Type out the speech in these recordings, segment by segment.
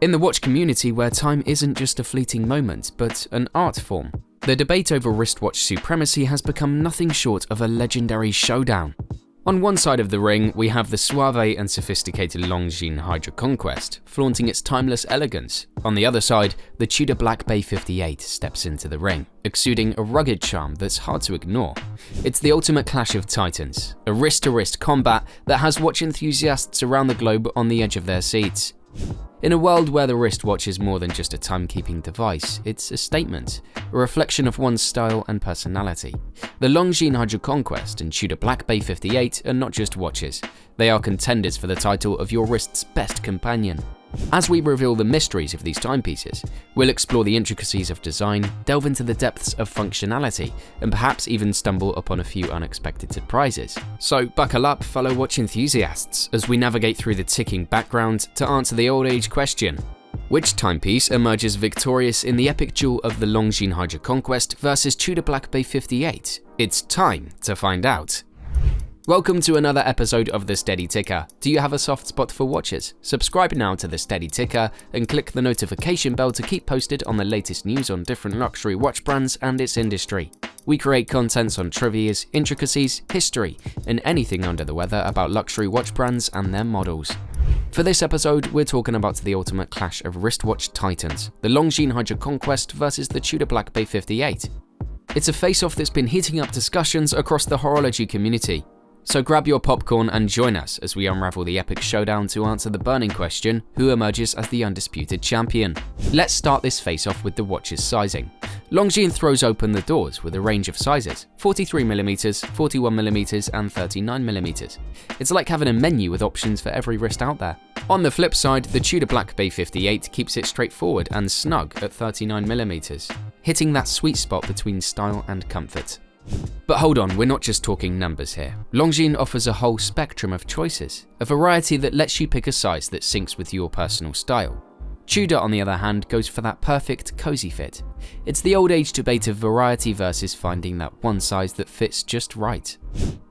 In the watch community, where time isn't just a fleeting moment, but an art form, the debate over wristwatch supremacy has become nothing short of a legendary showdown. On one side of the ring, we have the suave and sophisticated Longines HydroConquest, flaunting its timeless elegance. On the other side, the Tudor Black Bay 58 steps into the ring, exuding a rugged charm that's hard to ignore. It's the ultimate clash of titans, a wrist-to-wrist combat that has watch enthusiasts around the globe on the edge of their seats. In a world where the wristwatch is more than just a timekeeping device, it's a statement, a reflection of one's style and personality. The Longines HydroConquest and Tudor Black Bay 58 are not just watches, they are contenders for the title of your wrist's best companion. As we reveal the mysteries of these timepieces, we'll explore the intricacies of design, delve into the depths of functionality, and perhaps even stumble upon a few unexpected surprises. So buckle up, fellow watch enthusiasts, as we navigate through the ticking background to answer the old age question. Which timepiece emerges victorious in the epic duel of the Longines HydroConquest versus Tudor Black Bay 58? It's time to find out. Welcome to another episode of The Steady Ticker. Do you have a soft spot for watches? Subscribe now to The Steady Ticker and click the notification bell to keep posted on the latest news on different luxury watch brands and its industry. We create contents on trivias, intricacies, history, and anything under the weather about luxury watch brands and their models. For this episode, we're talking about the ultimate clash of wristwatch titans, the Longines HydroConquest versus the Tudor Black Bay 58. It's a face-off that's been heating up discussions across the horology community. So grab your popcorn and join us as we unravel the epic showdown to answer the burning question, who emerges as the undisputed champion? Let's start this face-off with the watch's sizing. Longines throws open the doors with a range of sizes, 43mm, 41mm and 39mm. It's like having a menu with options for every wrist out there. On the flip side, the Tudor Black Bay 58 keeps it straightforward and snug at 39mm, hitting that sweet spot between style and comfort. But hold on, we're not just talking numbers here. Longines offers a whole spectrum of choices, a variety that lets you pick a size that syncs with your personal style. Tudor, on the other hand, goes for that perfect, cozy fit. It's the old age debate of variety versus finding that one size that fits just right.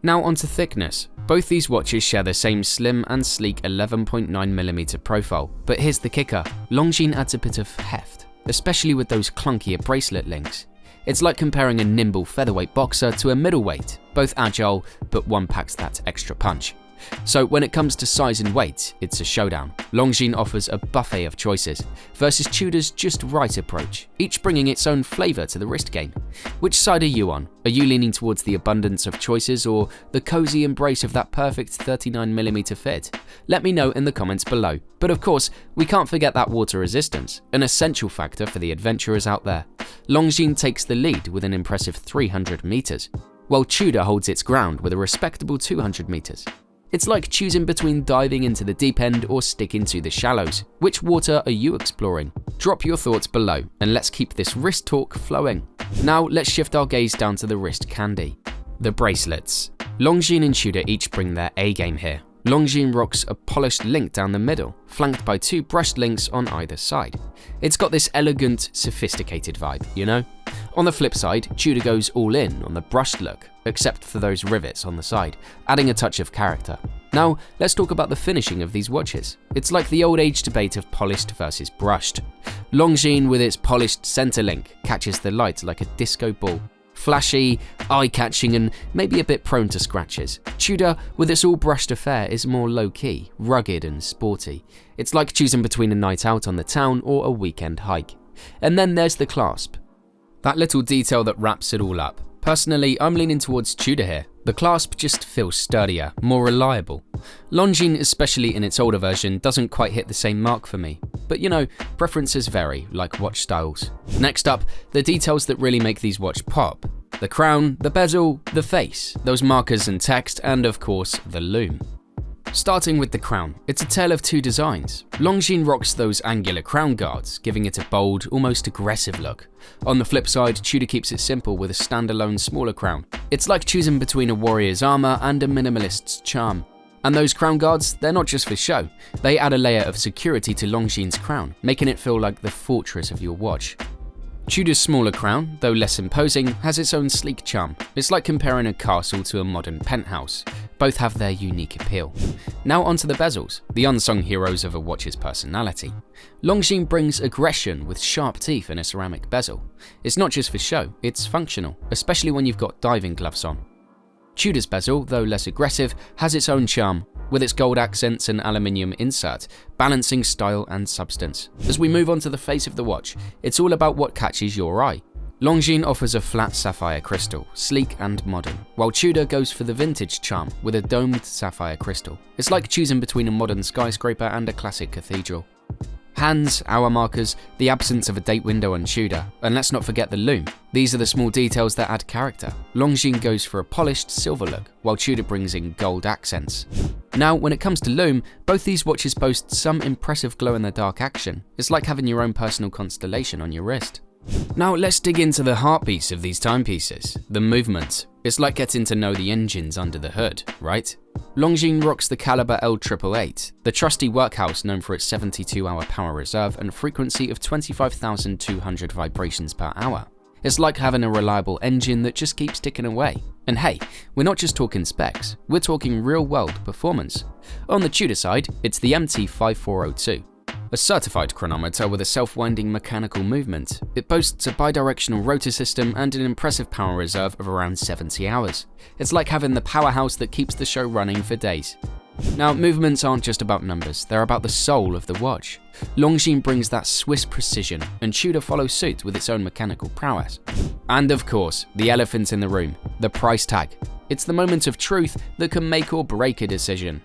Now onto thickness. Both these watches share the same slim and sleek 11.9mm profile, but here's the kicker. Longines adds a bit of heft, especially with those clunkier bracelet links. It's like comparing a nimble featherweight boxer to a middleweight, both agile, but one packs that extra punch. So when it comes to size and weight, it's a showdown. Longines offers a buffet of choices, versus Tudor's just right approach, each bringing its own flavour to the wrist game. Which side are you on? Are you leaning towards the abundance of choices or the cozy embrace of that perfect 39mm fit? Let me know in the comments below. But of course, we can't forget that water resistance, an essential factor for the adventurers out there. Longines takes the lead with an impressive 300 meters, while Tudor holds its ground with a respectable 200 meters. It's like choosing between diving into the deep end or sticking to the shallows. Which water are you exploring? Drop your thoughts below and let's keep this wrist talk flowing. Now let's shift our gaze down to the wrist candy. The bracelets. Longines and Tudor each bring their A-game here. Longines rocks a polished link down the middle, flanked by two brushed links on either side. It's got this elegant, sophisticated vibe, you know? On the flip side, Tudor goes all in on the brushed look, except for those rivets on the side, adding a touch of character. Now, let's talk about the finishing of these watches. It's like the old age debate of polished versus brushed. Longines, with its polished center link, catches the light like a disco ball. Flashy, eye-catching, and maybe a bit prone to scratches. Tudor, with its all-brushed affair, is more low-key, rugged and sporty. It's like choosing between a night out on the town or a weekend hike. And then there's the clasp. That little detail that wraps it all up. Personally, I'm leaning towards Tudor here. The clasp just feels sturdier, more reliable. Longines, especially in its older version, doesn't quite hit the same mark for me. But you know, preferences vary, like watch styles. Next up, the details that really make these watches pop. The crown, the bezel, the face, those markers and text, and of course, the lume. Starting with the crown, it's a tale of two designs. Longines rocks those angular crown guards, giving it a bold, almost aggressive look. On the flip side, Tudor keeps it simple with a standalone smaller crown. It's like choosing between a warrior's armor and a minimalist's charm. And those crown guards, they're not just for show. They add a layer of security to Longines' crown, making it feel like the fortress of your watch. Tudor's smaller crown, though less imposing, has its own sleek charm. It's like comparing a castle to a modern penthouse. Both have their unique appeal. Now onto the bezels, the unsung heroes of a watch's personality. Longines brings aggression with sharp teeth in a ceramic bezel. It's not just for show, it's functional, especially when you've got diving gloves on. Tudor's bezel, though less aggressive, has its own charm, with its gold accents and aluminium insert, balancing style and substance. As we move on to the face of the watch, it's all about what catches your eye. Longines offers a flat sapphire crystal, sleek and modern, while Tudor goes for the vintage charm with a domed sapphire crystal. It's like choosing between a modern skyscraper and a classic cathedral. Hands, hour markers, the absence of a date window on Tudor, and let's not forget the lume. These are the small details that add character. Longines goes for a polished silver look, while Tudor brings in gold accents. Now, when it comes to lume, both these watches boast some impressive glow-in-the-dark action. It's like having your own personal constellation on your wrist. Now let's dig into the heartbeats of these timepieces, the movement. It's like getting to know the engines under the hood, right? Longines rocks the caliber L888, the trusty workhorse known for its 72-hour power reserve and frequency of 25,200 vibrations per hour. It's like having a reliable engine that just keeps ticking away. And hey, we're not just talking specs, we're talking real-world performance. On the Tudor side, it's the MT5402. A certified chronometer with a self-winding mechanical movement. It boasts a bidirectional rotor system and an impressive power reserve of around 70 hours. It's like having the powerhouse that keeps the show running for days. Now, movements aren't just about numbers, they're about the soul of the watch. Longines brings that Swiss precision, and Tudor follows suit with its own mechanical prowess. And of course, the elephant in the room, the price tag. It's the moment of truth that can make or break a decision.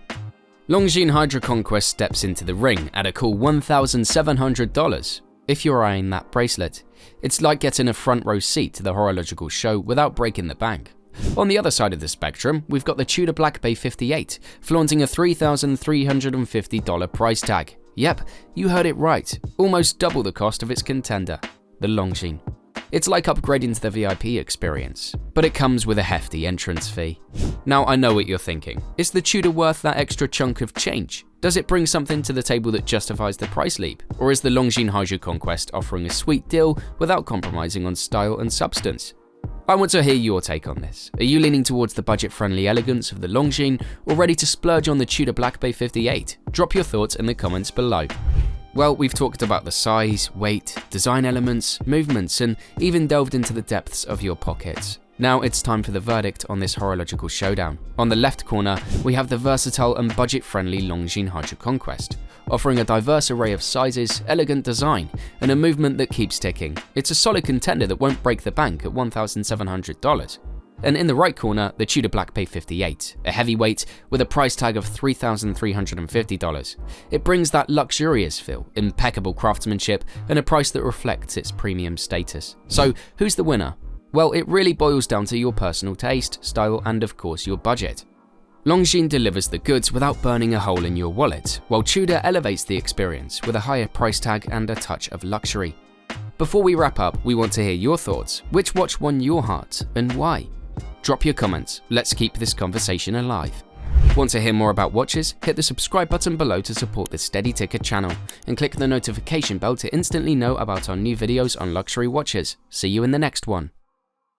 Longines HydroConquest steps into the ring at a cool $1,700. If you're eyeing that bracelet, it's like getting a front row seat to the horological show without breaking the bank. On the other side of the spectrum, we've got the Tudor Black Bay 58, flaunting a $3,350 price tag. Yep, you heard it right, almost double the cost of its contender, the Longines. It's like upgrading to the VIP experience, but it comes with a hefty entrance fee. Now I know what you're thinking, is the Tudor worth that extra chunk of change? Does it bring something to the table that justifies the price leap? Or is the Longines HydroConquest offering a sweet deal without compromising on style and substance? I want to hear your take on this. Are you leaning towards the budget-friendly elegance of the Longines or ready to splurge on the Tudor Black Bay 58? Drop your thoughts in the comments below. Well, we've talked about the size, weight, design elements, movements, and even delved into the depths of your pockets. Now it's time for the verdict on this horological showdown. On the left corner, we have the versatile and budget-friendly Longines HydroConquest, offering a diverse array of sizes, elegant design, and a movement that keeps ticking. It's a solid contender that won't break the bank at $1,700. And in the right corner, the Tudor Black Bay 58, a heavyweight with a price tag of $3,350. It brings that luxurious feel, impeccable craftsmanship, and a price that reflects its premium status. So who's the winner? Well, it really boils down to your personal taste, style, and of course your budget. Longines delivers the goods without burning a hole in your wallet, while Tudor elevates the experience with a higher price tag and a touch of luxury. Before we wrap up, we want to hear your thoughts. Which watch won your heart and why? Drop your comments, let's keep this conversation alive. Want to hear more about watches? Hit the subscribe button below to support this steady ticker channel, and click the notification bell to instantly know about our new videos on luxury watches. See you in the next one.